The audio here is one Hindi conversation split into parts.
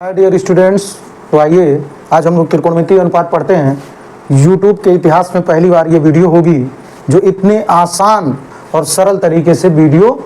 हाय डियर स्टूडेंट्स, तो आइए आज हम लोग त्रिकोणमितीय अनुपात पढ़ते हैं। यूट्यूब के इतिहास में पहली बार ये वीडियो होगी जो इतने आसान और सरल तरीके से वीडियो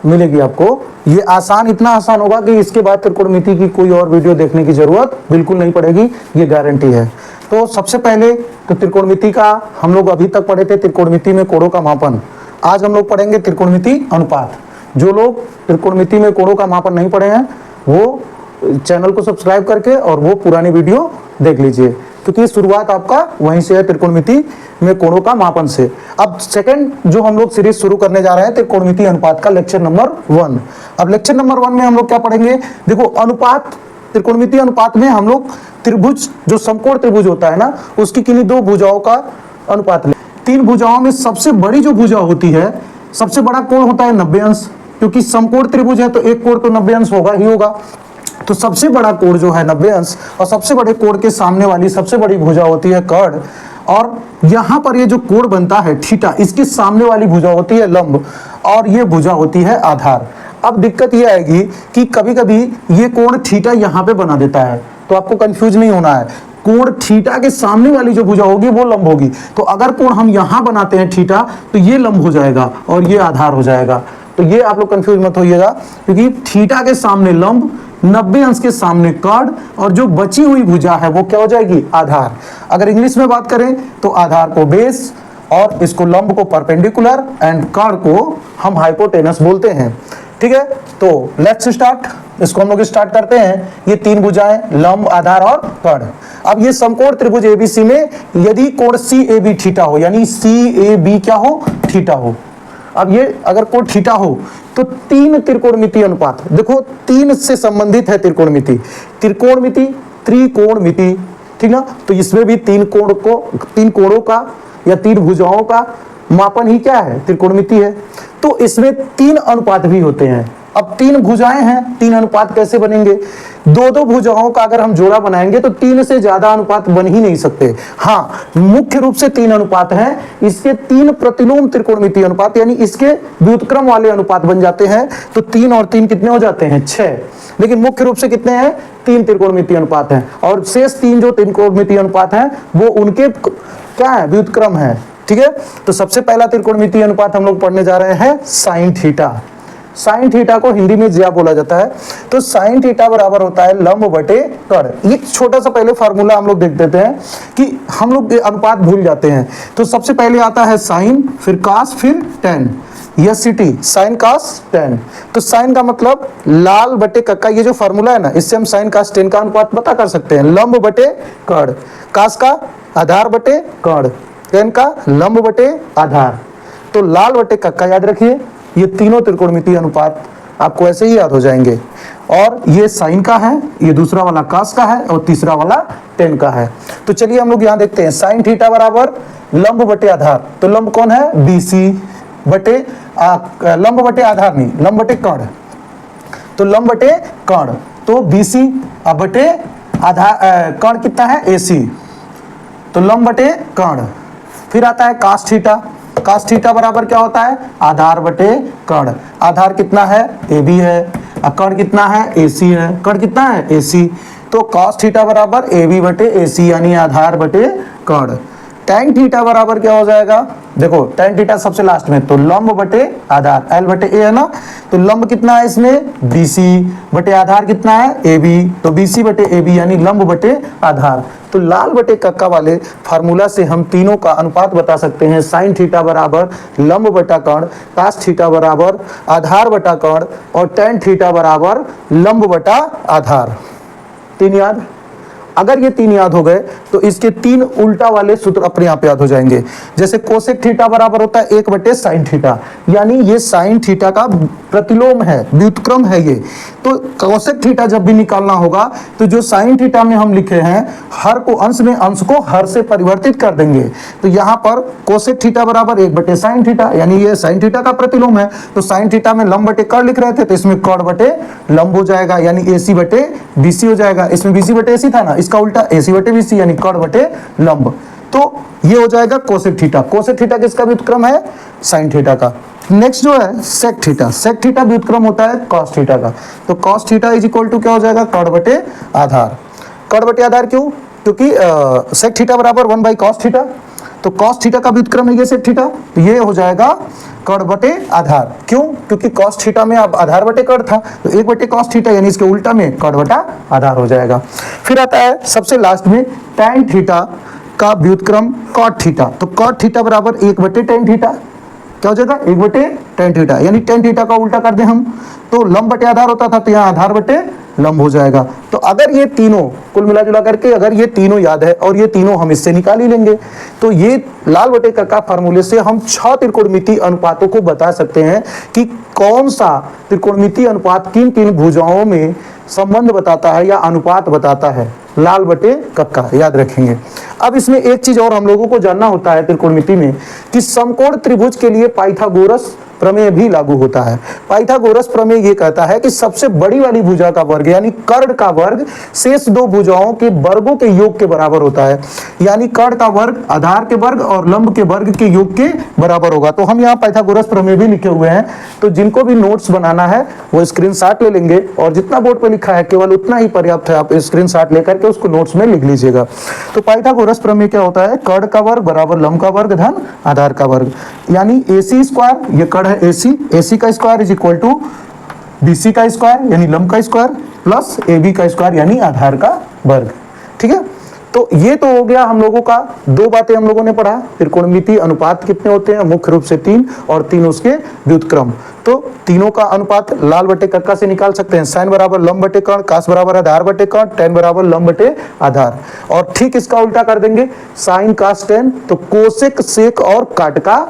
मिलेगी आपको। ये आसान, इतना आसान होगा कि इसके बाद त्रिकोणमिति की कोई और वीडियो देखने की जरूरत बिल्कुल नहीं पड़ेगी, ये गारंटी है। तो सबसे पहले तो त्रिकोणमिति का हम लोग अभी तक पढ़े थे, त्रिकोणमिति में कोणों का मापन। आज हम लोग पढ़ेंगे त्रिकोणमिति अनुपात। जो लोग त्रिकोणमिति में कोणों का मापन नहीं पढ़े हैं वो चैनल को सब्सक्राइब करके और वो पुरानी वीडियो देख लीजिए, क्योंकि शुरुआत आपका वहीं से है, त्रिकोणमिति में कोणों का मापन से। अब सेकंड जो हम लोग सीरीज शुरू करने जा रहे हैं त्रिकोणमिति अनुपात का, लेक्चर नंबर 1। अब लेक्चर नंबर 1 में हम लोग क्या पढ़ेंगे? देखो, अनुपात, त्रिकोणमिति अनुपात में हम लोग त्रिभुज, जो समकोण त्रिभुज होता है ना, उसकी किन्हीं दो भुजाओं का अनुपात ले। तीन भुजाओं में सबसे बड़ी जो भुजा होती है, सबसे बड़ा कोण होता है 90 अंश, क्योंकि समकोण त्रिभुज है तो एक कोण तो 90 अंश होगा ही होगा। तो सबसे बड़ा कोण जो है 90 अंश, और सबसे बड़े कोण के सामने वाली सबसे बड़ी भुजा होती है कर्ण। और यहाँ पर ये जो कोण बनता है थीटा, इसके सामने वाली भुजा होती है लंब, और ये भुजा होती है आधार। अब दिक्कत ये आएगी कि कभी कभी ये कोण थीटा यहाँ पे बना देता है, तो आपको कंफ्यूज नहीं होना है। कोण थीटा के सामने वाली जो भुजा होगी वो लंब होगी। तो अगर कोण हम यहाँ बनाते हैं थीटा, तो ये लंब हो जाएगा और ये आधार हो जाएगा। तो ये आप लोग कंफ्यूज मत होइएगा, क्योंकि थीटा के सामने लंब, 90 अंश के सामने कर्ण, और जो बची हुई भुजा है वो क्या हो जाएगी? आधार। अगर इंग्लिश में बात करें तो आधार को बेस, और इसको लंब को परपेंडिकुलर, एंड कर्ण को हम हाइपोटेनस बोलते हैं। ठीक है, तो लेट्स स्टार्ट। इसको हम लोग स्टार्ट करते हैं। ये तीन भुजाएं, लंब, आधार और कर्ण। अब ये समकोण त्रिभुज एबीसी में यदि कोण सी ए बी थीटा हो, यानी सी ए बी क्या हो? थीटा हो। अब ये अगर कोण थीटा हो तो तीन त्रिकोणमिति अनुपात, देखो तीन से संबंधित है त्रिकोणमिति। त्रिकोणमिति, त्रिकोणमिति, ठीक ना? तो इसमें भी तीन कोणों का या तीन भुजाओं का मापन ही क्या है? त्रिकोणमिति है। तो इसमें तीन अनुपात भी होते हैं। अब तीन भुजाएं हैं, तीन अनुपात कैसे बनेंगे? दो दो भुजाओं का अगर हम जोड़ा बनाएंगे तो तीन से ज्यादा अनुपात बन ही नहीं सकते। हाँ, मुख्य रूप से तीन अनुपात हैं। इसके तीन प्रतिलोम त्रिकोणमिति अनुपात, यानी इसके व्युत्क्रम वाले अनुपात बन जाते हैं। तो तीन और तीन कितने हो जाते हैं? 6। लेकिन मुख्य रूप से कितने हैं? तीन त्रिकोणमिति अनुपात हैं, और शेष तीन जो त्रिकोणमिति अनुपात हैं वो उनके क्या है? व्युत्क्रम है। ठीक है, तो सबसे पहला त्रिकोणमिति अनुपात हम लोग पढ़ने जा रहे हैं साइन थीटा। साइन थीटा को हिंदी में ज्या बोला जाता है। तो साइन थीटा बराबर होता है लंब बटे कर्ण। ये छोटा सा पहले फार्मूला हम लोग देख देते हैं कि हम लोग अनुपात भूल जाते हैं। तो सबसे पहले आता है साइन, फिर कास, फिर टेन। यसिटी, साइन कास टेन। तो साइन का मतलब लाल बटे कक्का, ये जो फार्मूला है ना, इससे हम साइन कास टेन का अनुपात पता कर सकते हैं। लंब बटे कर्ण, कास का आधार बटे कर्ण, टेन का लंब बटे आधार। तो लाल बटे कक्का याद रखिए। ये तीनों त्रिकोणमिति अनुपात आपको ऐसे ही याद हो जाएंगे। और ये साइन का है, ये दूसरा वाला कास का है, और तीसरा वाला टेन का है। तो चलिए हम लोग यहाँ देखते हैं। साइन थीटा बराबर लंब बटे आधार। तो लंब कौन है? बीसी बटे लंब बटे आधार नहीं, लंब बटे कर्ण। तो लंब बटे कर्ण, तो बीसी बटे आधार, कर्ण कितना है? एसी। तो लंब बटे कर्ण। फिर आता है कास थीटा। कास थीटा बराबर क्या होता है? आधार बटे कर्ण। आधार कितना है? ए बी है। कर्ण कितना है? ए सी है। कर्ण कितना है? ए सी। तो कास थीटा बराबर ए बी बटे ए सी, यानी आधार बटे कर्ण। टैन थीटा बराबर क्या हो जाएगा? देखो टैन थीटा सबसे लास्ट में, तो लंब बटे आधार, एल बटे ए है ना। तो लंब कितना है इसमें? बीसी बटे आधार कितना है? A B. तो बीसी बटे ए बी, यानी लंब बटे आधार। तो लाल बटे कक्का वाले फार्मूला से हम तीनों का अनुपात बता सकते हैं। साइन थीटा बराबर लंब बटा कर्ण, कास थीटा बराबर आधार बटा कर्ण, और टैन थीटा बराबर लंब बटा आधार। तीन याद? अगर ये तीन याद हो गए तो इसके तीन उल्टा वाले सूत्र अपने आप याद हो जाएंगे। जैसे कोसेक थीटा बराबर होता है 1 बटे साइन थीटा, यानी ये साइन थीटा का प्रतिलोम है, व्युत्क्रम है ये। तो कोसेक थीटा जब भी निकालना होगा तो जो साइन थीटा में हम लिखे हैं, हर को अंश में, अंश को हर से परिवर्तित कर देंगे। तो यहाँ पर कोसेक थीटा बराबर 1 बटे साइन थीटा, यानी ये साइन थीटा का प्रतिलोम है। तो साइन थीटा में लंब बटे कर्ण लिख रहे थे, तो इसमें कर्ण बटे लंब हो जाएगा, यानी एसी बटे बीसी हो जाएगा। इसमें बीसी बटे एसी था ना, इसका उल्टा एसी बटे बीसी, यानी कर्ण बटे लंब। तो ये हो जाएगा कोसेक थीटा। कोसेक थीटा किसका व्युत्क्रम है? साइन थीटा का। नेक्स्ट जो है सेक थीटा, सेक थीटा व्युत्क्रम होता है कॉस थीटा का। तो cos theta is equal to क्या हो जाएगा? कर्ण बटे आधार। कर्ण बटे आधार क्यों? क्योंकि सेक थीटा बराबर 1 बाई कॉस थीटा, तो कॉस थीटा का व्युत्क्रम है ये सेक थीटा, तो ये हो जाएगा कर्ण बटे आधार। क्यों? क्योंकि कॉस थीटा में अब आधार बटे कर्ण था, तो 1 बटे कॉस थीटा यानी इसके उल्टा में कर्ण बटा आधार हो जाएगा। फिर आता है सबसे लास्ट में tan थीटा का व्युत्क्रम cot थीटा, तो cot थीटा बराबर 1 बटे tan थीटा, क्या हो जाएगा? 1 बटे tan थीटा, यानी tan थीटा का उल्टा कर दें हम तो लंब बटे आधार होता था, तो यहाँ आधार बटे लंब हो जाएगा। तो अगर ये तीनों कुल मिला जुला करके अगर ये तीनों याद है और ये तीनों हम इससे निकाल ही लेंगे, तो ये लाल बटे का फार्मूले से हम 6 त्रिकोणमितीय अनुपातों को बता सकते हैं कि कौन सा त्रिकोणमितीय अनुपात किन किन भुजाओं में संबंध बताता है या अनुपात बताता है। लाल बटे कक्का याद रखेंगे। अब इसमें एक चीज और हम लोगों को जानना होता है त्रिकोणमिति में कि समकोण त्रिभुज के लिए पाइथागोरस प्रमेय भी लागू होता है। पाइथागोरस प्रमेय ये कहता है कि सबसे बड़ी वाली भुजा का वर्ग यानी कर्ण का वर्ग शेष दो भुजाओं के वर्गों के योग के बराबर होता है, यानी कर्ण का वर्ग आधार के वर्ग और लंब के वर्ग के योग के बराबर होगा। तो हम यहाँ पाइथागोरस प्रमेय भी लिखे हुए हैं, तो जिनको भी नोट्स बनाना है वो स्क्रीनशॉट ले लेंगे और जितना बोर्ड पे लिखा है केवल उतना ही पर्याप्त है, आप स्क्रीनशॉट लेकर के उसको नोट्स में लिख लीजिएगा। तो पाइथागोरस प्रमेय क्या होता है? कर्ण का वर्ग बराबर लंब का वर्ग धन आधार का वर्ग, यानी AC स्क्वायर, ये कर्ण है AC का square is equal to BC का स्क्वायर यानी लंब का स्क्वायर प्लस AB का स्क्वायर यानी आधार का वर्ग। ठीक है, तो ये तो हो गया हम लोगों का, दो बातें हम लोगों ने पढ़ा। त्रिकोणमितीय अनुपात कितने होते हैं? मुख्य रूप से 3 और 3 उसके व्युत्क्रम। तो तीनों का अनुपात लाल बटे कक्का से निकाल सकते हैं। साइन बराबर लंब बटे कर्ण, कास बराबर आधार बटे कर्ण, tan बराबर लंब बटे आधार। और ठीक इसका उल्टा कर देंगे, साइन कास tan, तो कोसेक सेक और काट का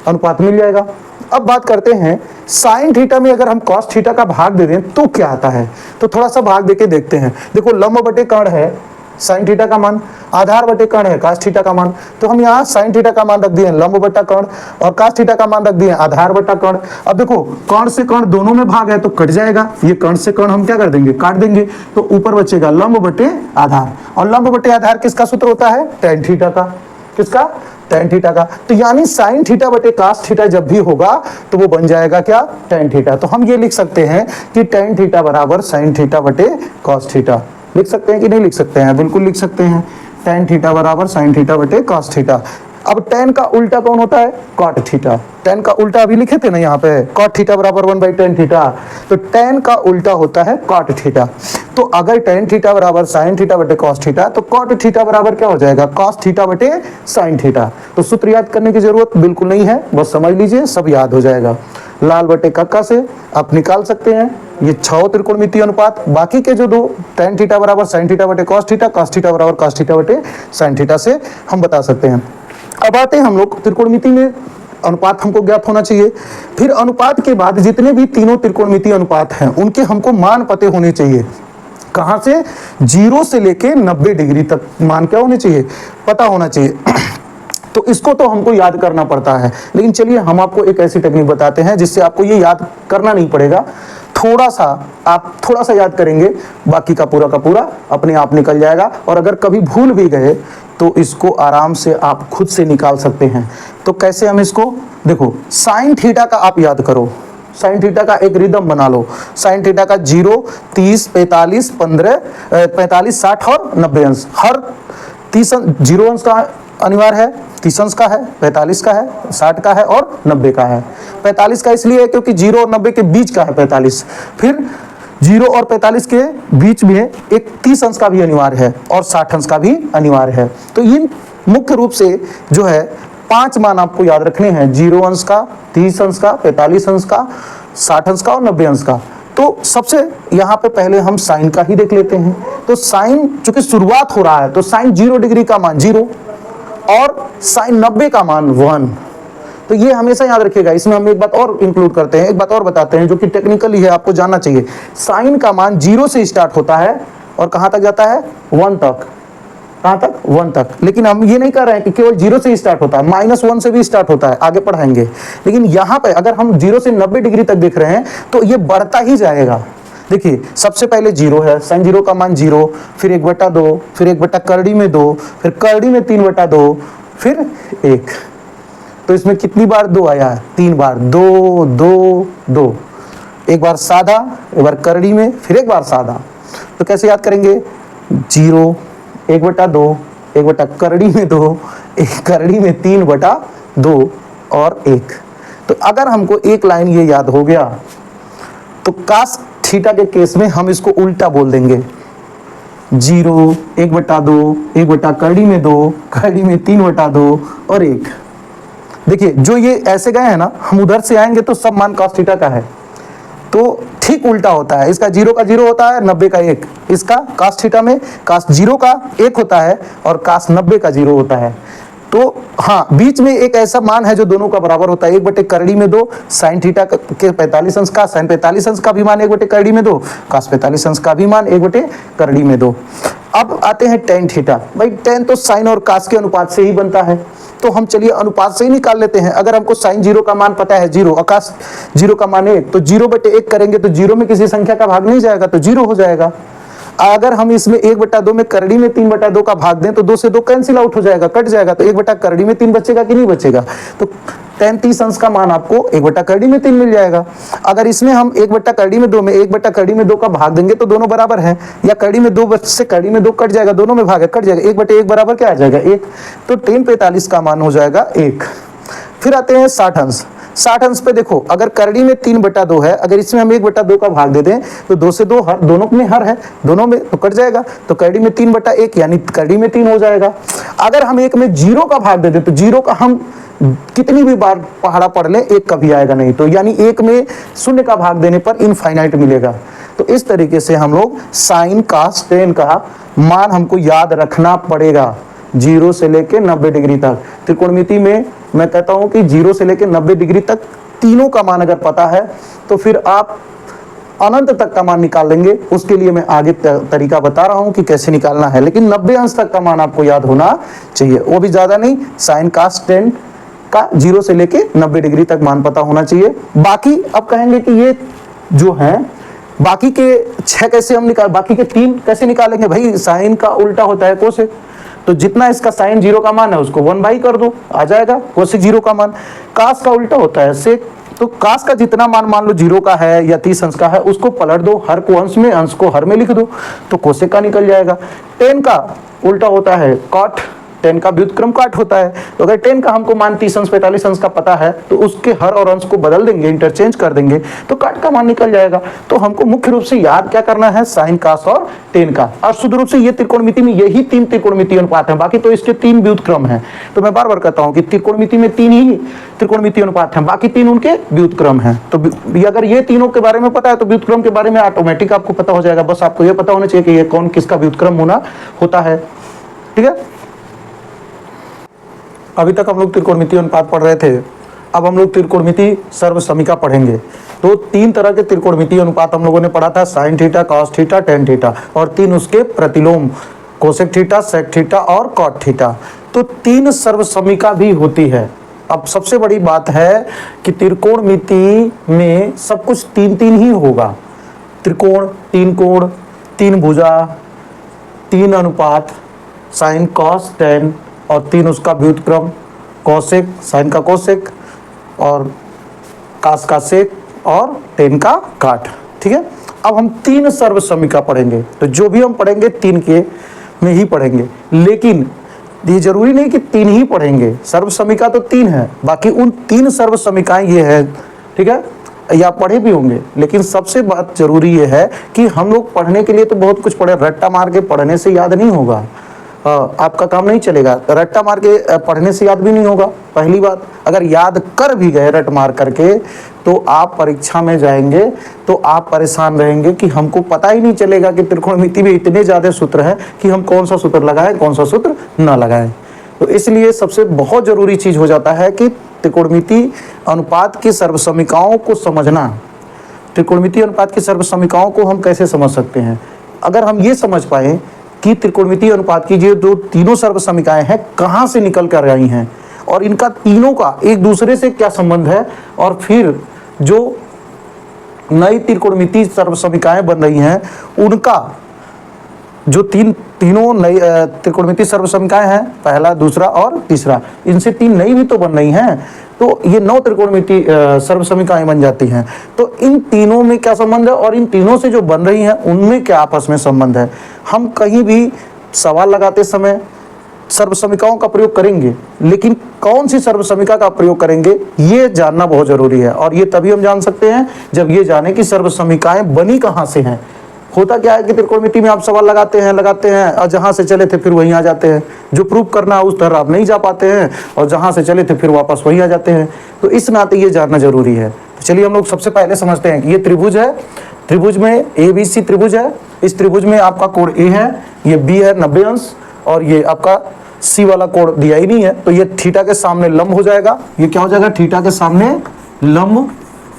अनुपात मिल जाएगा। अब बात करते हैं साइन थीटा में अगर हम कॉस थीटा का भाग दे दें तो क्या आता है, तो थोड़ा सा भाग देके देखते हैं। देखो लंब बटे कर्ण है साइन थीटा का मान, आधार बटे कर्ण है कास थीटा का मान, तो हम यहाँ साइन थीटा का मान रख दिए लंब बटा कर्ण और कास थीटा का मान रख दिए आधार बटा कर्ण। अब देखो कर्ण से कर्ण दोनों में भाग है तो कट जाएगा, ये कर्ण से कर्ण हम क्या कर देंगे? काट देंगे, तो ऊपर बचेगा लंब बटे आधार। और लंब बटे आधार किसका सूत्र होता है? tan थीटा का। किसका? tan थीटा का। तो यानी साइन थीटा बटे कास थीटा जब भी होगा तो वो बन जाएगा क्या? tan theta. तो हम ये लिख सकते हैं कि tan थीटा बराबर साइन थीटा बटे कॉस थीटा। लिख सकते हैं कि नहीं लिख सकते हैं? बिल्कुल लिख सकते हैं। tan थीटा बराबर साइन थीटा बटे कॉस थीटा। अब tan का उल्टा कौन होता है? cot theta. tan का उल्टा अभी लिखे थे ना यहाँ पे, cot थीटा बराबर 1 बाई tan थीटा, तो tan का उल्टा होता है cot थीटा। तो अगर tan थीटा बराबर साइन थीटा बटे cos थीटा, तो cot थीटा बराबर क्या हो जाएगा? cos थीटा बटे साइन थीटा। तो सूत्र याद करने की जरूरत बिल्कुल नहीं है, बस समझ लीजिए सब याद हो जाएगा। लाल बटे कक्का से आप निकाल सकते हैं ये 6 त्रिकोणमितीय अनुपात। बाकी के जो दो tan थीटा बराबर साइन थीटा बटे cos थीटा बराबर cos थीटा बटे साइन थीटा से हम बता सकते हैं। अब आते हैं हम लोग त्रिकोणमिति में अनुपात हमको ज्ञात होना चाहिए। फिर अनुपात के बाद जितने भी तीनों त्रिकोणमितीय अनुपात हैं उनके हमको मान पते होने चाहिए। कहाँ से? 0 से लेके 90 डिग्री तक मान क्या होने चाहिए? पता होना चाहिए। तो इसको तो हमको याद करना पड़ता है, लेकिन चलिए हम आपको एक ऐसी टेक्निक बताते हैं जिससे आपको ये याद करना नहीं पड़ेगा। आप थोड़ा सा याद करेंगे, बाकी का पूरा अपने आप निकल जाएगा। और अगर कभी भूल भी गए तो इसको आराम से आप खुद से निकाल सकते हैं। तो कैसे हम इसको? देखो साइन थीटा का आप याद करो, साइन थीटा का एक रिदम बना लो। साइन थीटा का 0, 30, 45, 15, 45, 60 और 90 अंश। हर 0 अंश का अनिवार्य है, 30 अंश का है, 45 का है, 60 का है और 90 का है। 45 का इसलिए है क्योंकि 0 और 90 के बीच का है 45। फिर 0 और 45 के बीच में एक 30 अंश का भी अनिवार्य है और 60 अंश का भी अनिवार्य है। तो इन मुख्य रूप से जो है 5 मान आपको याद रखने हैं, 0 अंश का, 30 अंश का, 45 अंश का, 60 अंश का और 90 अंश का। तो सबसे यहाँ पे पहले हम साइन का ही देख लेते हैं। तो साइन चूंकि शुरुआत हो रहा है तो साइन 0 डिग्री का मान 0 और साइन 90 का मान 1। तो ये हमेशा याद रखिएगा। इसमें हम एक बात और इंक्लूड करते हैं, एक बात और बताते हैं जो कि टेक्निकली है, आपको जानना चाहिए। साइन का मान 0 से स्टार्ट होता है और कहाँ तक जाता है? 1 तक। कहाँ तक? 1 तक। लेकिन हम ये नहीं कर रहे हैं कि केवल 0 से स्टार्ट होता है, -1 से भी स्टार्ट होता है, आगे पढ़ाएंगे। लेकिन यहाँ पे अगर हम 0 से 90 डिग्री तक देख रहे हैं तो ये बढ़ता ही जाएगा। देखिए सबसे पहले जीरो है, साइन जीरो का मान जीरो, फिर 1/2, फिर 1 करड़ी में 2, फिर करड़ी में 3/2, फिर 1। तो इसमें कितनी बार 2 आया है? 3 बार, 2 2 2। एक बार सादा, एक बार करड़ी में, फिर एक बार सादा। तो कैसे याद करेंगे? जीरो, 1/2, 1 करड़ी में 2, 1 करड़ी में 3/2 और 1। तो अगर हमको एक लाइन ये याद हो गया तो कास थीटा के केस में हम इसको उल्टा बोल देंगे। जीरो, 1/2, 1 करड़ी में 2, करड़ी में 3/2 और 1। देखिए जो ये ऐसे गए हैं ना, हम उधर से आएंगे तो सब मान cos थीटा का है, तो ठीक उल्टा होता है। इसका 0 का 0 होता है, 90 का 1। इसका cos थीटा में cos 0 का 1 होता है और cos 90 का 0 होता है। तो हाँ, बीच में एक ऐसा मान है जो दोनों का बराबर होता है। 1 करड़ी में 2 साइन थीटा के 45 अंश का, साइन 45 अंश का भी मान 1 करड़ी में 2, cos 45 अंश का भी मान 1 करड़ी में 2। अब आते हैं टेन थीटा। भाई टेन तो साइन और कास के अनुपात से ही बनता है, तो हम चलिए अनुपात से ही निकाल लेते हैं। अगर हमको साइन 0 का मान पता है 0 और कास 0 का मान 1, तो 0/1 करेंगे तो 0 में किसी संख्या का भाग नहीं जाएगा, तो 0 हो जाएगा। अगर हम इसमें 1/2 में करड़ी में 3/2 का भाग दें तो 2 से 2 कैंसिल आउट हो जाएगा, कट जाएगा, तो 1 करड़ी में 3 बचेगा कि नहीं बचेगा? तो 33 अंश का मान आपको 1 करड़ी में 3 मिल जाएगा। अगर इसमें हम 1 करड़ी में 2 में 1 करड़ी में 2 का भाग देंगे तो दोनों बराबर हैं, या करड़ी में 2 से करड़ी में 2 कट जाएगा, दोनों में भाग है, कट जाएगा, 1/1 बराबर क्या आ जाएगा? 1। तो 10/45 का मान हो जाएगा 1। फिर आते हैं 60 अंश। 60 अंश पे देखो, अगर करड़ी में 3/2 है, अगर इसमें हम 1/2 का भाग दे दें तो 2 से 2 हर, दोनों में हर है, दोनों में तो कट जाएगा, तो करड़ी में 3/1 यानी करड़ी में 3 हो जाएगा। अगर हम एक में 0 का भाग दे दें तो 0 का हम कितनी भी बार पहाड़ा पढ़ लें 1 कभी आएगा नहीं, तो यानी 1 में 0 का भाग देने पर इनफाइनाइट मिलेगा। तो इस तरीके से हम लोग साइन कास टेन का मान हमको याद रखना पड़ेगा 0 से लेके 90 डिग्री तक। त्रिकोणमिति में मैं कहता हूं कि 0 से लेके 90 डिग्री तक तीनों का मान अगर पता है तो फिर आप अनंत तक का मान निकाल लेंगे। उसके लिए मैं आगे तरीका बता रहा हूं कि कैसे निकालना है, लेकिन 90 अंश तक का मान आपको याद होना चाहिए, वो भी ज्यादा नहीं। साइन कास टेन का 0 से लेके 90 डिग्री तक मान पता होना चाहिए। बाकी अब कहेंगे कि ये जो है बाकी के 6 कैसे हम निकाल, बाकी के 3 कैसे निकालेंगे? भाई साइन का उल्टा होता है कोसेक, तो जितना इसका साइन 0 का मान है उसको 1/, कर दो, आ जाएगा कोसेक 0 का मान। कास का उल्टा होता है सेक, तो कास का जितना मान मान लो 0 का है या 30 अंश का है उसको पलट दो, हर को अंश में, अंश को हर में लिख दो, तो कोसेक का निकल जाएगा। टेन का उल्टा होता है कॉट, 10 का व्युत्क्रम काट होता है। तो अगर 10 का हमको मान 30 अंश 45 अंश का पता है तो उसके हर और अंश को बदल देंगे, इंटरचेंज कर देंगे, तो काट का मान निकल जाएगा। तो हमको मुख्य रूप से याद क्या करना है? साइन कास और 10 का। और शुद्ध रूप से ये त्रिकोणमिति में यही 3 त्रिकोणमिति अनुपात है, बाकी तो इसके 3 व्युत्क्रम हैं। तो मैं बार बार कहता हूं कि त्रिकोणमिति में 3 ही त्रिकोणमिति अनुपात हैं, बाकी 3 उनके व्युत्क्रम हैं। तो अगर ये तीनों के बारे में पता है तो व्युत्क्रम के बारे में ऑटोमेटिक आपको पता हो जाएगा। बस आपको ये पता होना चाहिए कि ये कौन किसका व्युत्क्रम होता है। ठीक है, अभी तक हम लोग त्रिकोणमिति अनुपात पढ़ रहे थे, अब हम लोग त्रिकोणमिति सर्वसमीका पढ़ेंगे। तो 3 तरह के त्रिकोणमिति अनुपात हम लोगों ने पढ़ा था, sine theta, cos theta, tan theta, और 3 उसके प्रतिलोम, कोसेक थीटा, सेक थीटा और कॉट थीटा। तो 3 सर्वसमीका भी होती है। अब सबसे बड़ी बात है कि त्रिकोणमिति में सब कुछ 3-3 ही होगा। त्रिकोण 3 कोण, 3 भुजा, 3 अनुपात, साइन कॉस टेन, और 3 उसका व्युत्क्रम, कोसेक, साइन का कोसेक, और कास का सेक, और टेन का काट। ठीक है, अब हम 3 सर्वसमीका पढ़ेंगे। तो जो भी हम पढ़ेंगे 3 के में ही पढ़ेंगे, लेकिन ये जरूरी नहीं कि 3 ही पढ़ेंगे। सर्वसमीका तो 3 है, बाकी उन 3 सर्वसमीकाएं ये है, ठीक है, या पढ़े भी होंगे, लेकिन सबसे बात जरूरी ये है कि हम लोग पढ़ने के लिए तो बहुत कुछ पढ़े, रट्टा मार के पढ़ने से याद नहीं होगा, आपका काम नहीं चलेगा। रट्टा मार के पढ़ने से याद भी नहीं होगा। पहली बात, अगर याद कर भी गए रट मार करके तो आप परीक्षा में जाएंगे तो आप परेशान रहेंगे कि हमको पता ही नहीं चलेगा कि त्रिकोणमिति में इतने ज़्यादा सूत्र हैं कि हम कौन सा सूत्र लगाएं, कौन सा सूत्र ना लगाएं। तो इसलिए सबसे बहुत ज़रूरी चीज़ हो जाता है कि त्रिकोणमिति अनुपात की सर्वसमीकाओं को समझना। त्रिकोणमिति अनुपात की सर्वसमीकाओं को हम कैसे समझ सकते हैं? अगर हम ये समझ पाए कि त्रिकोणमिति अनुपात की जो तीनों सर्वसमीकाएं हैं कहाँ से निकल कर आई हैं और इनका तीनों का एक दूसरे से क्या संबंध है, और फिर जो नई त्रिकोणमितीय सर्वसमीकाएं बन रही हैं, उनका जो तीनों नई त्रिकोणमितीय सर्वसमीकाएं हैं, पहला, दूसरा और तीसरा, इनसे 3 नई भी तो बन रही हैं, तो ये 9 त्रिकोणमितीय सर्वसमीकाएं बन जाती हैं। तो इन तीनों में क्या संबंध है और इन तीनों से जो बन रही हैं उनमें क्या आपस में संबंध है। हम कहीं भी सवाल लगाते समय सर्वसमीकाओं का प्रयोग करेंगे, लेकिन कौन सी सर्वसमीका का प्रयोग करेंगे ये जानना बहुत जरूरी है। और ये तभी हम जान सकते हैं जब ये जाने कि सर्वसमीकाएं बनी कहाँ से हैं। होता क्या है कि त्रिकोणमिति में आप सवाल लगाते हैं और जहाँ से चले थे फिर वहीं आ जाते हैं, जो प्रूव करना है उस तरह आप नहीं जा पाते हैं, और जहाँ से चले थे फिर वापस वहीं आ जाते हैं। तो इस नाते ये जानना जरूरी है। तो चलिए हम लोग सबसे पहले समझते हैं कि ये त्रिभुज है, त्रिभुज में ABC त्रिभुज है। इस त्रिभुज में आपका कोण A है, ये B है 90 अंश, और ये आपका C वाला कोण दिया ही नहीं है, तो ये थीटा के सामने लंब हो जाएगा। ये क्या हो जाएगा, थीटा के सामने लंब।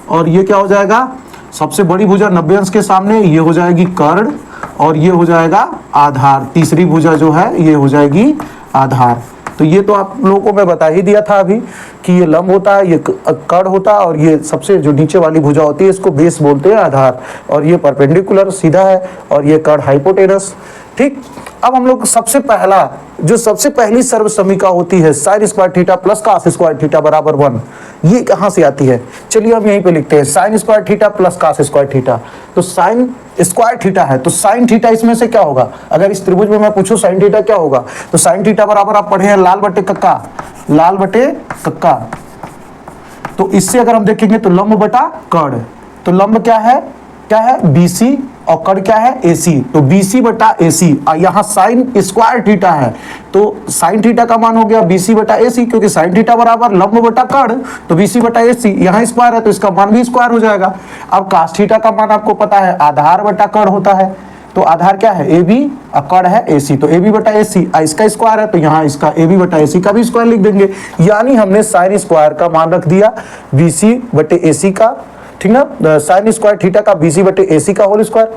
और ये क्या हो जाएगा, सबसे बड़ी भुजा 90 अंश के सामने ये हो जाएगी कर्ण, और ये हो जाएगा आधार। तीसरी भुजा जो है ये हो जाएगी आधार। तो ये तो आप लोगों को मैं बता ही दिया था अभी कि ये लंब होता है, ये कर्ण होता है, और ये सबसे जो नीचे वाली भुजा होती है इसको बेस बोलते हैं, आधार। और ये परपेंडिकुलर सीधा है, और ये कर्ण हाइपोटेनस। ठीक, अब हम लोग सबसे पहली सर्वसमीका होती है sine square theta plus cos square theta बराबर 1। ये कहाँ से आती है, चलिए हम यहीं पे लिखते हैं sine square theta plus cos square theta. तो साइन स्क्वायर थीटा है, तो साइन थीटा इसमें से क्या होगा, अगर इस त्रिभुज में मैं पूछूं साइन थीटा क्या होगा, तो साइन थीटा बराबर आप पढ़े हैं लाल बटे कक्का। तो इससे अगर हम देखेंगे तो लंब बटा कर्ण, तो लंब क्या है BC, और कर्ण क्या है AC, तो BC बटा AC। यहाँ साइन स्क्वायर थीटा है, तो साइन थीटा का मान हो गया BC बटा AC, क्योंकि साइन थीटा बराबर लंब बटा कर्ण, तो BC बटा AC। यहाँ स्क्वायर है तो इसका मान भी स्क्वायर हो जाएगा। अब cos थीटा का मान आपको पता है आधार बटा कर्ण होता है, तो आधार क्या है AB और कर्ण है AC, तो AB बटा AC। इसका स्क्वायर है तो यहाँ इसका AB बटा AC का भी स्क्वायर लिख देंगे। यानी हमने साइन स्क्वायर का मान रख दिया BC बटे AC का, ठीक ना, साइन स्क्वायर थीटा का BC बटे AC का whole square,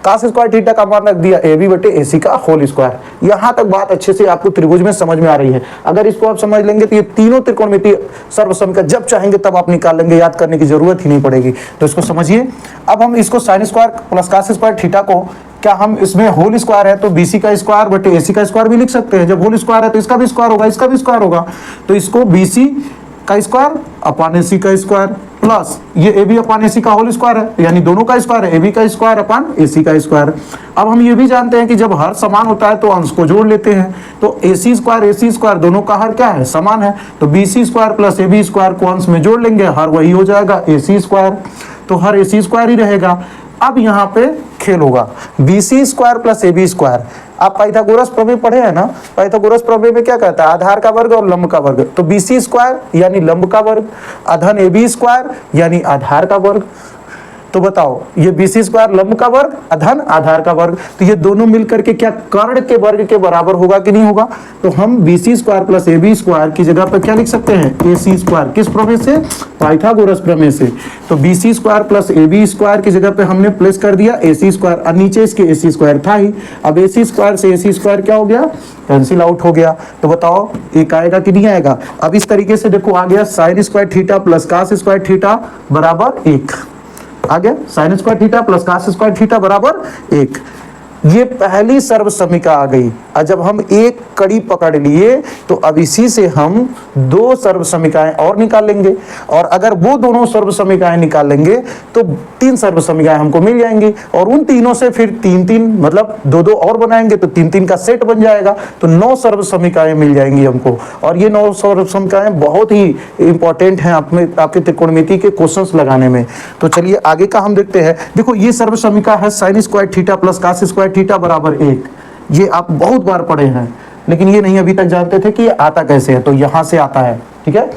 cos square theta का मान रख दिया AB बटे AC का होल स्क्वायर। यहाँ तक बात अच्छे से आपको त्रिभुज में समझ में आ रही है। अगर इसको आप समझ लेंगे तो ये तीनों त्रिकोणमितीय सर्वसमीका जब चाहेंगे तब आप निकाल लेंगे, याद करने की जरूरत ही नहीं पड़ेगी। तो इसको समझिए। अब हम इसको sine square plus cos square theta को, क्या हम इसमें होल स्क्वायर है तो BC का स्क्वायर बटे AC का स्क्वायर भी लिख सकते हैं। जब होल स्क्वायर है तो इसका भी स्क्वायर होगा, इसका भी स्क्वायर होगा, तो इसको BC का स्क्वायर अपान AC का स्क्वायर प्लस ये AB अपान AC का होल स्क्वायर है, यानी दोनों का स्क्वायर है, AB का स्क्वायर अपान AC का स्क्वायर। अब हम ये भी जानते हैं कि जब हर समान होता है तो अंश को जोड़ लेते हैं, तो AC स्क्वायर दोनों का हर क्या है, समान है, तो BC square plus AB square को अंश में जोड़ लेंगे, हर वही हो जाएगा AC स्क्वायर, तो हर AC स्क्वायर ही रहेगा। अब यहाँ पे खेल होगा, BC square plus AB square. आप पाइथागोरस प्रमेय पढ़े हैं ना, पाइथागोरस प्रमेय में क्या कहता है, आधार का वर्ग और लंब का वर्ग। तो BC स्क्वायर यानी लंब का वर्ग, अधन AB स्क्वायर यानी आधार का वर्ग। तो बताओ ये BC स्क्वायर लंब का वर्ग अधन आधार का वर्ग, तो ये दोनों मिलकर के क्या कर्ण के वर्ग के बराबर होगा कि नहीं होगा। तो हम BC square plus AB square की जगह पर क्या लिख सकते हैं, AC स्क्वायर। किस प्रमेय से, पाइथागोरस प्रमेय से। तो BC square plus AB square की जगह पे हमने प्लेस कर दिया AC स्क्वायर, और नीचे इसके AC स्क्वायर था ही। अब AC स्क्वायर से AC स्क्वायर क्या हो गया, कैंसिल आउट हो गया। तो बताओ एक आएगा कि नहीं आएगा। अब इस तरीके से देखो आ गया sign square theta plus cos square theta बराबर 1। आ गया sign square theta plus cos square theta बराबर 1। ये पहली सर्वसमीका आ गई। और जब हम एक कड़ी पकड़ लिए तो अब इसी से हम 2 सर्वसमीकाएं और निकाल लेंगे, और अगर वो दोनों सर्वसमीकाएं निकाल लेंगे तो 3 सर्वसमीकाएं हमको मिल जाएंगी, और उन तीनों से फिर 3-3 मतलब 2-2 और बनाएंगे तो 3-3 का सेट बन जाएगा, तो 9 सर्वसमीकाएं मिल जाएंगी हमको। और ये 9 सर्वसमीकाएं बहुत ही इंपॉर्टेंट हैं आपके त्रिकोणमिति के क्वेश्चंस लगाने में। तो चलिए आगे का हम देखते हैं। देखो ये सर्वसमीका है sine square theta plus cos square theta बराबर 1। ये आप बहुत बार पढ़े हैं, लेकिन ये नहीं अभी तक जानते थे कि ये आता कैसे है, तो यहाँ से आता है। ठीक है,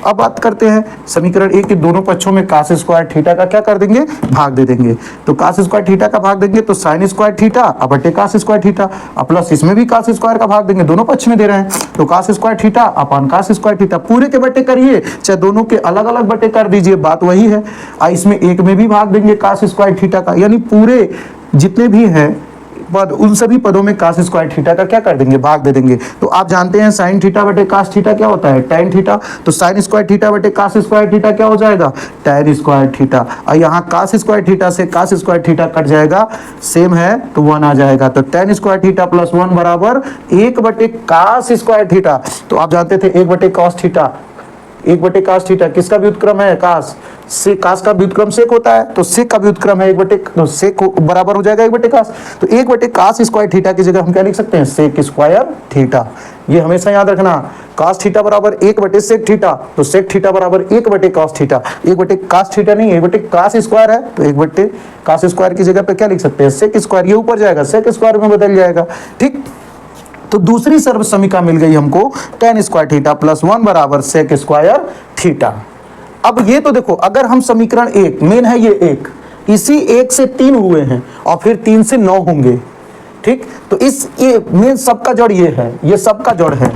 अब बात करते हैं समीकरण 1 के दोनों पक्षों में कॉस स्क्वायर थीटा का क्या कर देंगे, भाग दे देंगे। तो कॉस स्क्वायर थीटा का भाग देंगे तो साइन स्क्वायर थीटा बटे कॉस स्क्वायर थीटा, प्लस इसमें भी कॉस स्क्वायर का भाग देंगे, दोनों पक्ष में दे रहे हैं, तो cos square theta upon cos square theta. पूरे के बटे करिए चाहे दोनों के अलग अलग बटे कर दीजिए, बात वही है। इसमें एक में भी भाग देंगे कॉस स्क्वायर थीटा का, यानी पूरे जितने भी हैं पद, उन सभी पदों में कास स्क्वायर थीटा का क्या कर देंगे, भाग दे देंगे। तो आप जानते हैं साइन थीटा बटे कास थीटा क्या होता है, tan थीटा। तो साइन स्क्वायर थीटा बटे कास स्क्वायर थीटा क्या हो जाएगा, tan स्क्वायर थीटा। और यहाँ कास स्क्वायर थीटा से कास स्क्वायर थीटा कट जाएगा, सेम है तो 1 आ जाएगा। तो tan स्क्वायर थीटा प्लस 1 बराबर 1 बटे कास स्क्वायर थीटा। तो आप जानते थे 1 बटे कॉस थीटा, 1 बटे कास थीटा किसका व्युत्क्रम है, कास। से कास का व्युत्क्रम सेक होता है, तो सेक का व्युत्क्रम है 1 बटे, तो सेक बराबर हो जाएगा 1 बटे कास। तो 1 बटे कास स्क्वायर थीटा की जगह हम क्या लिख सकते हैं, सेक स्क्वायर थीटा। ये हमेशा याद रखना, कास थीटा बराबर 1 बटे सेक थीटा, तो सेक थीटा बराबर 1 बटे कॉस थीटा। 1 बटे कास थीटा नहीं, 1 बटे कास स्क्वायर है, तो 1 बटे कास स्क्वायर की जगह पे क्या लिख सकते हैं, सेक स्क्वायर। ये ऊपर जाएगा सेक स्क्वायर में बदल जाएगा, ठीक। तो दूसरी सर्व समीका मिल गई हमको, tan स्क्वायर थीटा प्लस 1 बराबर सेक स्क्वायर थीटा। अब ये तो देखो, अगर हम समीकरण 1 मेन है, ये 1 इसी 1 से 3 हुए हैं और फिर 3 से 9 होंगे, ठीक। तो इस ये मेन सबका जड़ ये है, ये सबका जड़ है।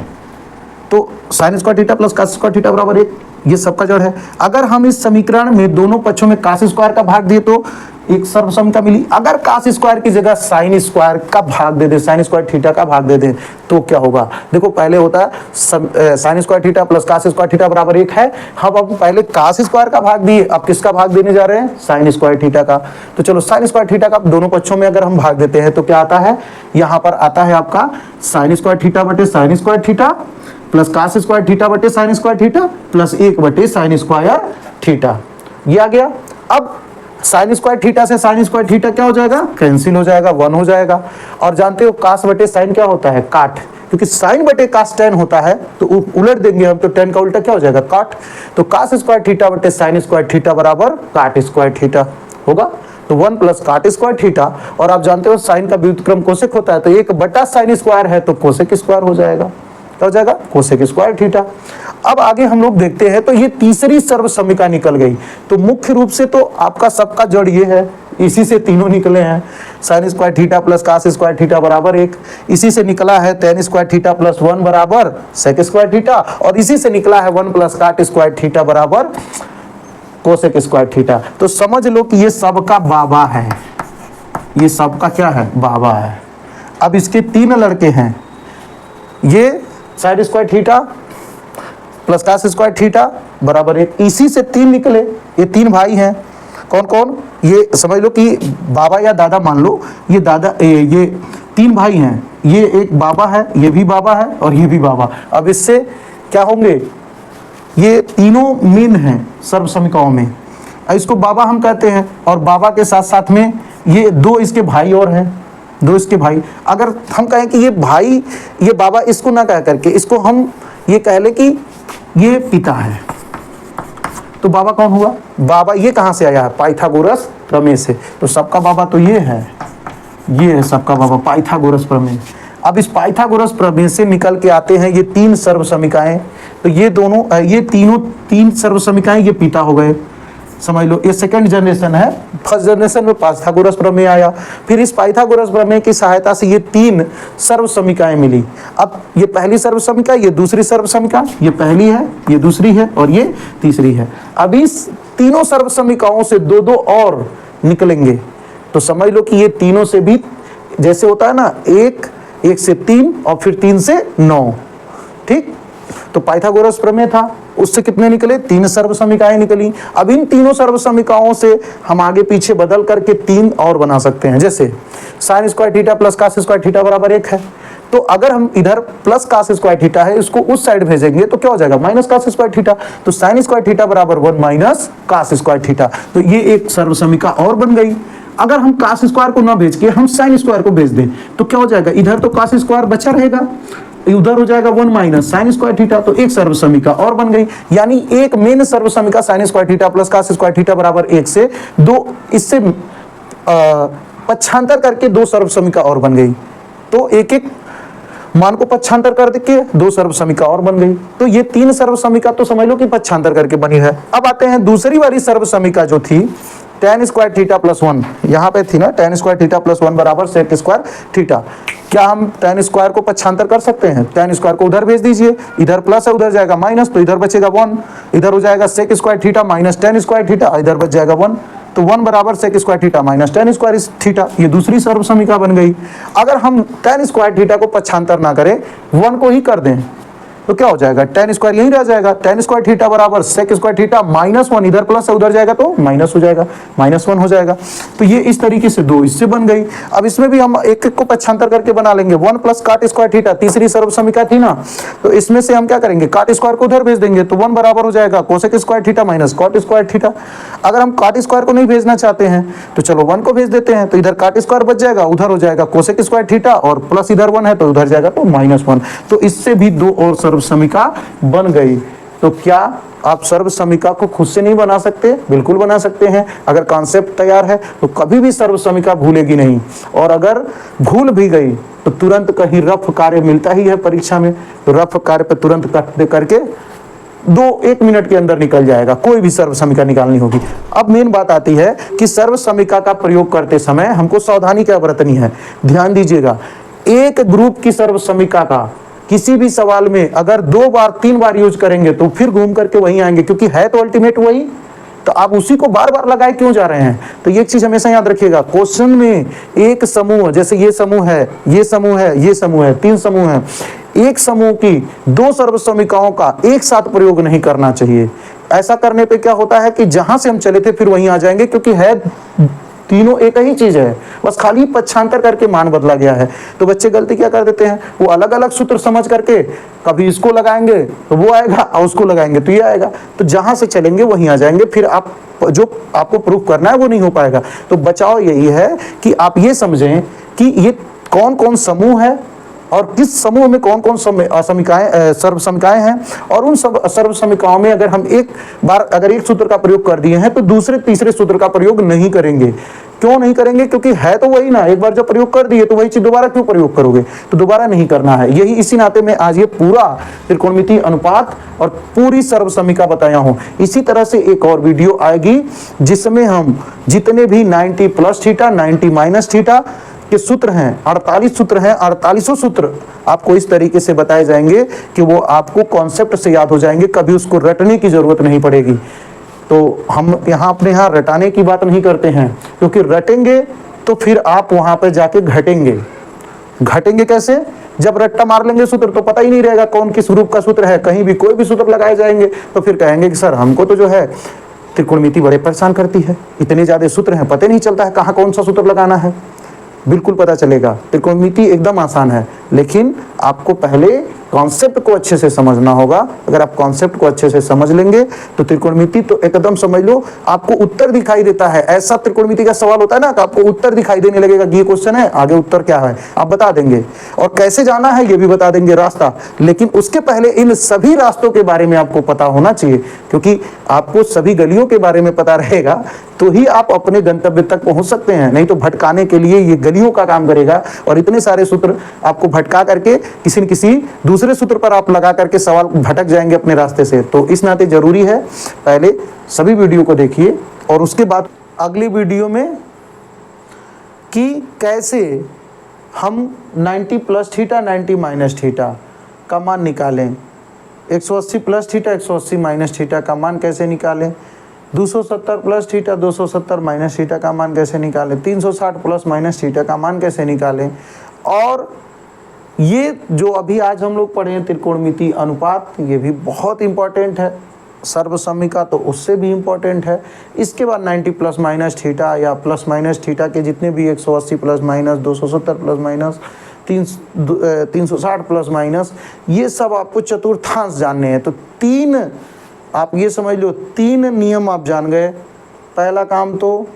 तो sine square theta plus cos square theta बराबर 1, ये सबका जड़ है। अगर हम इस समीकरण में दोनों पक्षों में कास स्क्वायर का भाग दिए तो एक सर्व समीका मिली। अगर कास स्क्वायर की जगह साइन स्क्वायर का भाग दे दे, साइन स्क्वायर थीटा का भाग दे दे, तो क्या होगा, देखो पहले होता है sine square theta plus cos square theta बराबर 1 है। हम अब पहले कास स्क्वायर का भाग दिए, अब किसका भाग देने जा रहे हैं, साइन स्क्वायर थीटा का। तो चलो साइन स्क्वायर थीटा का दोनों पक्षों में अगर हम भाग देते हैं तो क्या आता है, यहाँ पर आता है आपका साइन स्क्वायर थीटा बटे sine square theta plus cos square theta बटे साइन स्क्वायर थीटा प्लस 1 बटे साइन स्क्वायर थीटा। ये आ गया। अब साइन स्क्वायर थीटा से साइन स्क्वायर थीटा क्या हो जाएगा, कैंसिल हो जाएगा, 1 हो जाएगा। और जानते हो कास बटे साइन क्या होता है, काट, क्योंकि साइन बटे कास tan होता है, तो उलट देंगे हम, तो tan का उल्टा क्या हो जाएगा, काट। तो कास स्क्वायर थीटा बटे साइन स्क्वायर थीटा बराबर काट स्क्वायर थीटा होगा। तो 1 प्लस काट स्क्वायर थीटा, और आप जानते हो साइन का व्युत्क्रम कोसेक होता है, तो 1 बटा साइन स्क्वायर है तो कोसेक स्क्वायर हो जाएगा, क्या हो जाएगा, कोसेक स्क्वायर थीटा। अब आगे हम लोग देखते हैं, तो ये तीसरी सर्व समीका निकल गई। तो मुख्य रूप से तो आपका सबका जड़ ये है, इसी से तीनों निकले हैं, sine square theta plus cos square theta बराबर 1, इसी से निकला है tan स्क्वायर थीटा प्लस 1 बराबर सेक स्क्वायर थीटा, और इसी से निकला है 1 प्लस काट स्क्वायर थीटा बराबर कोसेक स्क्वायर थीटा। तो समझ लो कि ये सबका बाबा है, ये सबका क्या है, बाबा है। अब इसके 3 लड़के हैं, ये sine square theta plus cos square theta बराबर 1, इसी से 3 निकले। ये 3 भाई हैं, कौन कौन, ये समझ लो कि बाबा या दादा मान लो, ये दादा ये 3 भाई हैं, ये एक बाबा है, ये भी बाबा है और ये भी बाबा। अब इससे क्या होंगे, ये तीनों मेन हैं सर्व समीकाओं में, इसको बाबा हम कहते हैं। और बाबा के साथ साथ में ये 2 इसके भाई और हैं, 2 इसके भाई। अगर हम कहें कि ये भाई, ये बाबा, इसको ना कह करके इसको हम ये कह ले कि ये पिता है, तो बाबा कौन हुआ, बाबा ये कहाँ से आया है, पाइथागोरस प्रमेय से। तो सबका बाबा तो ये है सबका बाबा, पाइथागोरस प्रमेय। अब इस पाइथागोरस प्रमेय से निकल के आते हैं ये 3 सर्व समीकाएं। तो ये दोनों, ये तीनों 3 सर्व समीकाएं, ये पिता हो गए, समझ लो। ये सेकंड जनरेशन है, फर्स्ट जनरेशन में पाइथागोरस प्रमेय आया, फिर इस पाइथागोरस प्रमेय की सहायता से ये 3 सर्व समीकाएं मिली। अब ये पहली सर्व समीका, ये दूसरी सर्व समीका, ये पहली है, ये दूसरी है और ये तीसरी है। अब इस तीनों सर्व समीकाओं से 2-2 और निकलेंगे। तो समझ लो कि ये तीनों से भी, जैसे होता है ना, 1 से 3 और फिर 3 से 9, ठीक। तो पाइथागोरस प्रमेय था, उससे कितने निकले, 3 सर्व समीकाएं निकली। अब इन तीनों सर्व समीकाओं से हम आगे पीछे बदल करके 3 और बना सकते हैं। जैसे sine square theta plus cos square theta बराबर 1 है, तो अगर हम इधर प्लस कास स्क्वायर थीटा है, इसको उस साइड भेजेंगे तो क्या हो जाएगा, माइनस कास स्क्वायर थीटा। तो साइन स्क्वायर थीटा बराबर 1 माइनस कास स्क्वायर थीटा। तो ये एक सर्व समीका और बन गई। अगर हम कास स्क्वायर को ना भेज के हम साइन स्क्वायर को भेज दें तो क्या हो जाएगा, इधर तो कास स्क्वायर बचा रहेगा, उधर हो जाएगा 1 माइनस साइन स्क्वायर थीटा। तो एक सर्व समीका और बन गई, यानी एक मेन सर्व समीका sine square theta plus cos square theta बराबर 1 से 2, इससे पक्षांतर करके 2 सर्व समीका और बन गई। तो एक मान को पक्षांतर कर के 2 सर्व समीका और बन गई। तो ये 3 सर्व समीका तो समझ लो कि पक्षांतर करके बनी है। अब आते हैं दूसरी वाली सर्व समीका जो थी tan स्क्वायर थीटा प्लस 1, यहाँ पे थी ना, tan स्क्वायर थीटा प्लस 1 बराबर सेक स्क्वायर थीटा। क्या हम tan स्क्वायर को पक्षांतर कर सकते हैं, tan स्क्वायर को उधर भेज दीजिए, इधर प्लस है उधर जाएगा माइनस, तो इधर बचेगा 1, इधर हो जाएगा sec square theta minus tan square theta, इधर बच जाएगा 1। तो 1 बराबर sec square theta minus tan square theta, ये दूसरी सर्व समीकरण बन गई। अगर हम tan स्क्वायर थीटा को पक्षांतर ना करें, 1 को ही कर दें, तो क्या हो जाएगा, tan स्क्वायर यहीं रह जाएगा, tan स्क्वायर थीटा बराबर sec स्क्वायर थीटा माइनस 1, इधर प्लस है उधर जाएगा तो माइनस हो जाएगा, -1 हो जाएगा। तो ये इस तरीके से 2 इससे बन गई। अब इसमें भी हम एक एक को पक्षांतर करके बना लेंगे। 1 प्लस काट स्क्वायर थीटा तीसरी सर्व समीकरण थी ना, तो इसमें से हम क्या करेंगे, काट स्क्वायर को उधर भेज देंगे, तो 1 बराबर हो जाएगा cosec square theta minus cot square theta. अगर हम काट स्क्वायर को नहीं भेजना चाहते हैं तो चलो 1 को भेज देते हैं, तो इधर काट स्क्वायर बच जाएगा, उधर हो जाएगा कोसेक स्क्वायर थीटा और प्लस इधर 1 है तो उधर जाएगा तो -1। तो इससे भी 2 और सर्व समीकरण बन गई। तो क्या आप सर्व समीकरण को खुद से नहीं बना सकते? बिल्कुल बना सकते हैं। अगर कॉन्सेप्ट तैयार है तो कभी भी सर्व समीकरण भूलेगी नहीं, और अगर भूल भी गई तो तुरंत कहीं रफ कार्य मिलता ही है परीक्षा में, तो रफ कार्य पर तुरंत करके 1 मिनट के अंदर निकल जाएगा, कोई भी सर्व समीकरण निकालनी होगी। अब मेन बात आती है कि सर्व समीकरण का प्रयोग करते समय हमको सावधानी क्या बरतनी है। ध्यान दीजिएगा, एक ग्रुप की सर्व समीकरण का किसी भी सवाल में अगर 2 बार 3 बार यूज करेंगे तो फिर घूम करके वहीं आएंगे, क्योंकि है तो अल्टीमेट वही, तो आप उसी को बार बार लगाए क्यों जा रहे हैं। तो ये चीज हमेशा याद रखिएगा, क्वेश्चन में एक समूह, जैसे ये समूह है, ये समूह है, ये समूह है, 3 समूह है, एक समूह की 2 सर्व समीकरणों का एक साथ प्रयोग नहीं करना चाहिए। ऐसा करने पे क्या होता है कि जहां से हम चले थे फिर वहीं आ जाएंगे, क्योंकि है तीनों एक ही चीज है, बस खाली पक्षांतर करके मान बदला गया है। तो बच्चे गलती क्या कर देते हैं, वो अलग अलग सूत्र समझ करके कभी इसको लगाएंगे तो वो आएगा और उसको लगाएंगे तो ये आएगा, तो जहां से चलेंगे वहीं आ जाएंगे, फिर आप जो आपको प्रूफ करना है वो नहीं हो पाएगा। तो बचाव यही है कि आप ये समझें कि ये कौन कौन समूह है और किस समूह में कौन कौन समीकरण सर्व समीकरण हैं, और उन सब सर्व समीकरणों में अगर हम एक बार अगर एक सूत्र का प्रयोग कर दिए हैं तो दूसरे तीसरे सूत्र का प्रयोग नहीं करेंगे। क्यों नहीं करेंगे, क्योंकि है तो वही ना, एक बार जब प्रयोग कर दिए तो वही चीज दोबारा क्यों प्रयोग करोगे, तो दोबारा नहीं करना है। यही इसी नाते में आज ये पूरा त्रिकोणमितीय अनुपात और पूरी सर्व समीकरण बताया हूं। इसी तरह से एक और वीडियो आएगी जिसमें हम जितने भी 90 प्लस थीटा 90 माइनस थीटा के सूत्र हैं, 48 सूत्र हैं, 48 सूत्र आपको इस तरीके से बताए जाएंगे कि वो आपको कॉन्सेप्ट से याद हो जाएंगे, कभी उसको रटने की जरूरत नहीं पड़ेगी। तो हम अपने यहाँ रटाने की बात नहीं करते हैं, क्योंकि रटेंगे तो फिर आप वहां पर जाके घटेंगे। घटेंगे कैसे, जब रट्टा मार लेंगे सूत्र तो पता ही नहीं रहेगा कौन किस रूप का सूत्र है, कहीं भी कोई भी सूत्र लगाए जाएंगे तो फिर कहेंगे कि सर हमको तो जो है त्रिकोणमिति बड़े परेशान करती है, इतने ज्यादा सूत्र हैं, पता नहीं चलता है कहाँ कौन सा सूत्र लगाना है। बिल्कुल पता चलेगा, त्रिकोणमिति एकदम आसान है, लेकिन आपको पहले कॉन्सेप्ट को अच्छे से समझना होगा। अगर आप कॉन्सेप्ट को अच्छे से समझ लेंगे तो त्रिकोणमिति तो एकदम समझ लो, आपको उत्तर दिखाई देता है। ऐसा त्रिकोणमिति का सवाल होता है ना कि आपको उत्तर दिखाई देने लगेगा कि ये क्वेश्चन है, आगे उत्तर क्या है आप बता देंगे, और कैसे जाना है ये भी बता देंगे रास्ता। लेकिन उसके पहले इन सभी रास्तों के बारे में आपको पता होना चाहिए, क्योंकि आपको सभी गलियों के बारे में पता रहेगा तो ही आप अपने गंतव्य तक पहुंच सकते हैं, नहीं तो भटकाने के लिए ये गलियों का काम करेगा, और इतने सारे सूत्र आपको भटका करके किसी न किसी दूसरे सूत्र पर आप लगा करके सवाल भटक जाएंगे अपने रास्ते से। तो इस नाते जरूरी है पहले सभी वीडियो को देखिए, और उसके बाद अगली वीडियो में कि कैसे हम 90 प्लस थीटा 90 माइनस थीटा का मान निकालें, 180 प्लस थीटा 180 माइनस थीटा का मान कैसे निकालें, 270 प्लस थीटा 270 माइनस थीटा का मान कैसे निकालें, 360 प्लस माइनस थीटा का मान कैसे निकालें। और ये जो अभी आज हम लोग पढ़े हैं त्रिकोणमितीय अनुपात, ये भी बहुत इंपॉर्टेंट है, सर्व समीकरण तो उससे भी इंपॉर्टेंट है। इसके बाद 90 प्लस माइनस थीटा या प्लस माइनस थीटा के जितने भी 180 plus minus 270 plus minus 360 plus minus, ये सब आपको चतुर्थांश जानने हैं। तो 3 आप ये समझ लो 3 नियम आप जान गए। पहला काम तो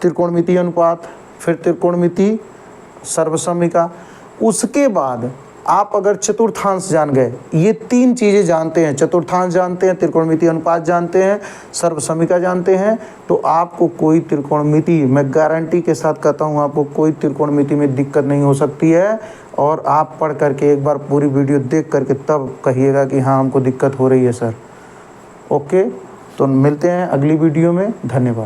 त्रिकोणमितीय अनुपात, फिर त्रिकोणमितीय सर्व समीकरण, उसके बाद आप अगर चतुर्थांश जान गए, ये 3 चीज़ें जानते हैं, चतुर्थांश जानते हैं, त्रिकोणमितीय अनुपात जानते हैं, सर्व समीकरण जानते हैं, तो आपको कोई त्रिकोणमिति, मैं गारंटी के साथ कहता हूँ आपको कोई त्रिकोणमिति में दिक्कत नहीं हो सकती है। और आप पढ़ करके एक बार पूरी वीडियो देख करके तब कहिएगा कि हाँ हमको दिक्कत हो रही है सर। ओके, तो मिलते हैं अगली वीडियो में, धन्यवाद।